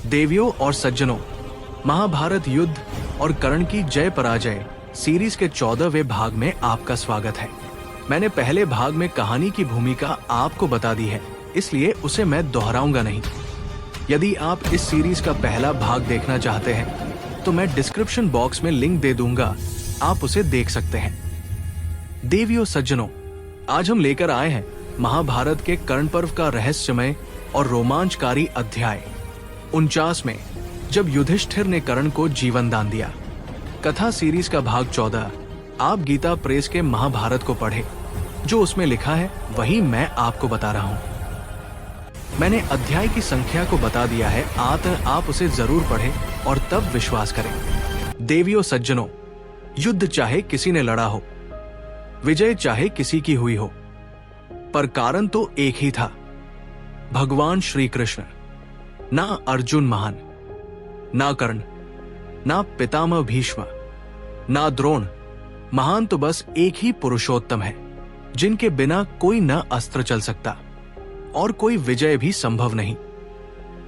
देवियों और सज्जनों, महाभारत युद्ध और कर्ण की जय पराजय सीरीज के 14वें भाग में आपका स्वागत है। मैंने पहले भाग में कहानी की भूमिका आपको बता दी है, इसलिए उसे मैं दोहराऊंगा नहीं। यदि आप इस सीरीज का पहला भाग देखना चाहते हैं तो मैं डिस्क्रिप्शन बॉक्स में लिंक दे दूंगा, आप उसे देख सकते हैं। देवियों सज्जनों, आज हम लेकर आए हैं महाभारत के कर्ण पर्व का रहस्यमय और रोमांचकारी अध्याय 49 में, जब युधिष्ठिर ने कर्ण को जीवन दान दिया। कथा सीरीज का भाग 14 आप गीता प्रेस के महाभारत को पढ़े, जो उसमें लिखा है वही मैं आपको बता रहा हूँ। मैंने अध्याय की संख्या को बता दिया है, आप उसे जरूर पढ़ें और तब विश्वास करें। देवियों सज्जनों, युद्ध चाहे किसी ने लड़ा हो, विजय चाहे किसी की हुई हो, पर कारण तो एक ही था, भगवान श्री कृष्ण। ना अर्जुन महान, ना कर्ण, ना पितामह भीष्म, ना द्रोण महान, तो बस एक ही पुरुषोत्तम है, जिनके बिना कोई न अस्त्र चल सकता और कोई विजय भी संभव नहीं।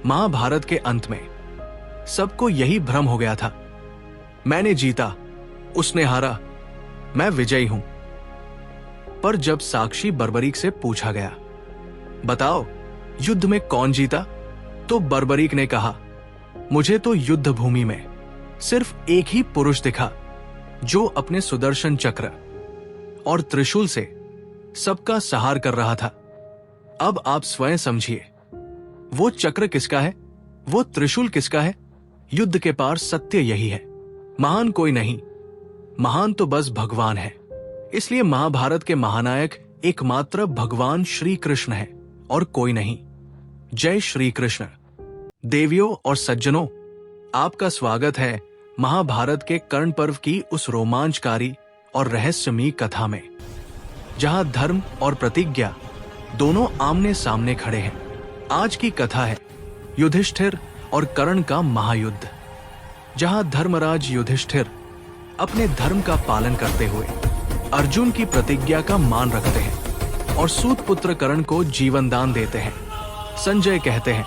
महाभारत के अंत में सबको यही भ्रम हो गया था, मैंने जीता, उसने हारा, मैं विजयी हूं। पर जब साक्षी बर्बरीक से पूछा गया, बताओ युद्ध में कौन जीता, तो बर्बरीक ने कहा, मुझे तो युद्ध भूमि में सिर्फ एक ही पुरुष दिखा, जो अपने सुदर्शन चक्र और त्रिशूल से सबका सहार कर रहा था। अब आप स्वयं समझिए, वो चक्र किसका है, वो त्रिशूल किसका है। युद्ध के पार सत्य यही है, महान कोई नहीं, महान तो बस भगवान है। इसलिए महाभारत के महानायक एकमात्र भगवान श्री कृष्ण है और कोई नहीं। जय श्री कृष्ण। देवियों और सज्जनों, आपका स्वागत है महाभारत के कर्ण पर्व की उस रोमांचकारी और रहस्यमयी कथा में, जहां धर्म और प्रतिज्ञा दोनों आमने सामने खड़े हैं। आज की कथा है युधिष्ठिर और कर्ण का महायुद्ध, जहां धर्मराज युधिष्ठिर अपने धर्म का पालन करते हुए अर्जुन की प्रतिज्ञा का मान रखते हैं और सूत पुत्र कर्ण को जीवन दान देते हैं। संजय कहते हैं,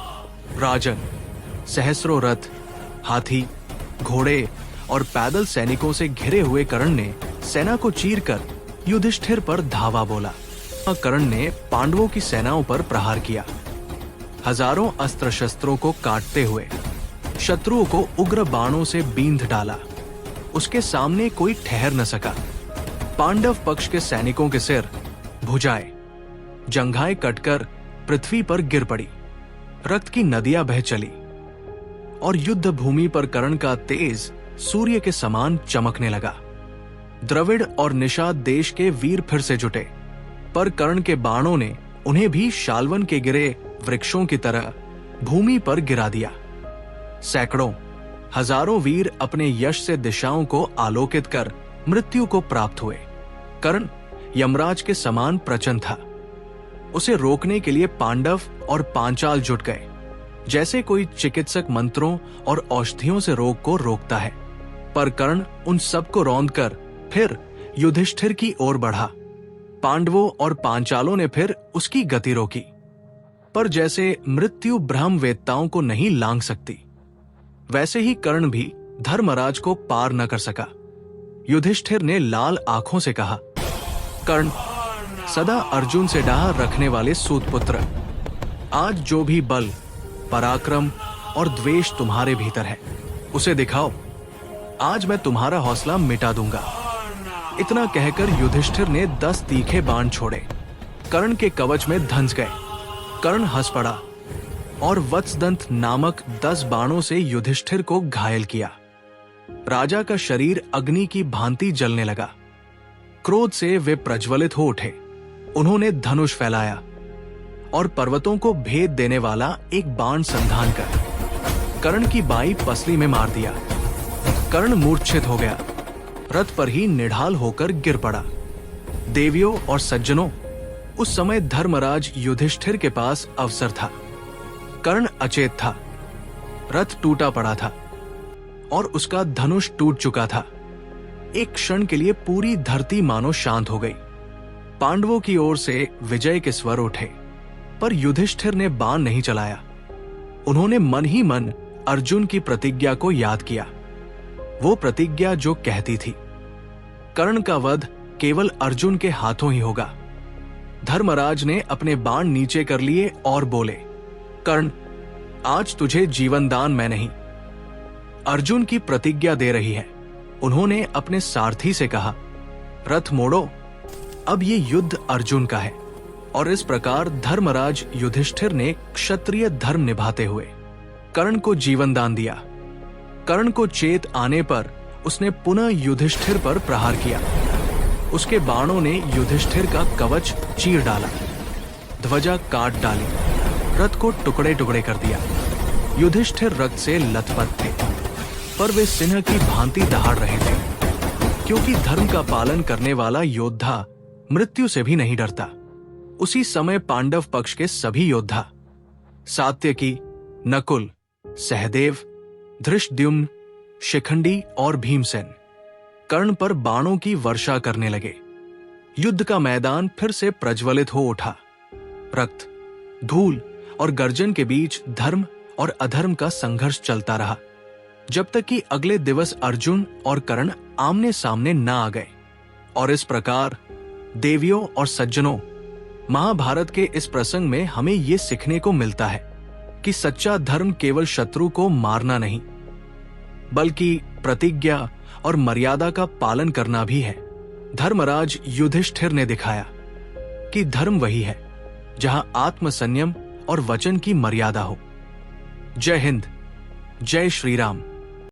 राजन, सहस्रों रथ, हाथी, घोड़े और पैदल सैनिकों से घिरे हुए कर्ण ने सेना को चीरकर युधिष्ठिर पर धावा बोला। कर्ण ने पांडवों की सेनाओं पर प्रहार किया, हजारों अस्त्र शस्त्रों को काटते हुए शत्रुओं को उग्र बाणों से बींध डाला। उसके सामने कोई ठहर न सका। पांडव पक्ष के सैनिकों के सिर, भुजाएं, जंघाएं कटकर पृथ्वी पर गिर पड़ी, रक्त की नदियां बह चली और युद्ध भूमि पर कर्ण का तेज सूर्य के समान चमकने लगा। द्रविड़ और निषाद देश के वीर फिर से जुटे, पर कर्ण के बाणों ने उन्हें भी शाल्वन के गिरे वृक्षों की तरह भूमि पर गिरा दिया। सैकड़ों, हजारों वीर अपने यश से दिशाओं को आलोकित कर मृत्यु को प्राप्त हुए। कर्ण यमराज के समान प्रचंड था। उसे रोकने के लिए पांडव और पांचाल जुट गए, जैसे कोई चिकित्सक मंत्रों और औषधियों से रोग को रोकता है। पर कर्ण उन सबको रौंदकर फिर युधिष्ठिर की ओर बढ़ा। पांडवों और पांचालों ने फिर उसकी गति रोकी, पर जैसे मृत्यु ब्रह्मवेत्ताओं को नहीं लांघ सकती, वैसे ही कर्ण भी धर्मराज को पार न कर सका। युधिष्ठिर ने लाल आंखों से कहा, कर्ण, सदा अर्जुन से डाह रखने वाले सूतपुत्र, आज जो भी बल, पराक्रम और द्वेष तुम्हारे भीतर है, उसे दिखाओ। आज मैं तुम्हारा हौसला मिटा दूंगा। इतना कहकर युधिष्ठिर ने 10 तीखे बाण छोड़े, कर्ण के कवच में धंस गए। कर्ण हंस पड़ा और वत्सदंत नामक 10 बाणों से युधिष्ठिर को घायल किया। राजा का शरीर अग्नि की भांति जलने लगा। क्रोध से वे प्रज्वलित हो उठे। उन्होंने धनुष फैलाया और पर्वतों को भेद देने वाला एक बाण संधान कर कर्ण की बाई पसली में मार दिया। कर्ण मूर्छित हो गया, रथ पर ही निढाल होकर गिर पड़ा। देवियों और सज्जनों, उस समय धर्मराज युधिष्ठिर के पास अवसर था। कर्ण अचेत था, रथ टूटा पड़ा था और उसका धनुष टूट चुका था। एक क्षण के लिए पूरी धरती मानो शांत हो गई। पांडवों की ओर से विजय के स्वर उठे, पर युधिष्ठिर ने बाण नहीं चलाया। उन्होंने मन ही मन अर्जुन की प्रतिज्ञा को याद किया। वो प्रतिज्ञा जो कहती थी, कर्ण का वध केवल अर्जुन के हाथों ही होगा। धर्मराज ने अपने बाण नीचे कर लिए और बोले, कर्ण, आज तुझे जीवन दान मैं नहीं, अर्जुन की प्रतिज्ञा दे रही है। उन्होंने अपने सारथी से कहा, रथ मोड़ो, अब ये युद्ध अर्जुन का है। और इस प्रकार धर्मराज युधिष्ठिर ने क्षत्रिय धर्म निभाते हुए कर्ण को जीवन दान दिया। कर्ण को चेत आने पर उसने पुनः युधिष्ठिर पर प्रहार किया। उसके बाणों ने युधिष्ठिर का कवच चीर डाला, ध्वजा काट डाली, रथ को टुकड़े टुकड़े कर दिया। युधिष्ठिर रक्त से लथपथ थे, पर वे सिंह की भांति दहाड़ रहे थे, क्योंकि धर्म का पालन करने वाला योद्धा मृत्यु से भी नहीं डरता। उसी समय पांडव पक्ष के सभी योद्धा सात्यकी, नकुल, सहदेव, धृष्टद्युम्न, शिखंडी और भीमसेन कर्ण पर बाणों की वर्षा करने लगे। युद्ध का मैदान फिर से प्रज्वलित हो उठा। रक्त, धूल और गर्जन के बीच धर्म और अधर्म का संघर्ष चलता रहा, जब तक कि अगले दिवस अर्जुन और कर्ण आमने सामने न आ गए। और इस प्रकार देवियों और सज्जनों, महाभारत के इस प्रसंग में हमें ये सीखने को मिलता है कि सच्चा धर्म केवल शत्रु को मारना नहीं, बल्कि प्रतिज्ञा और मर्यादा का पालन करना भी है। धर्मराज युधिष्ठिर ने दिखाया कि धर्म वही है जहां आत्मसंयम और वचन की मर्यादा हो। जय हिंद, जय श्री राम।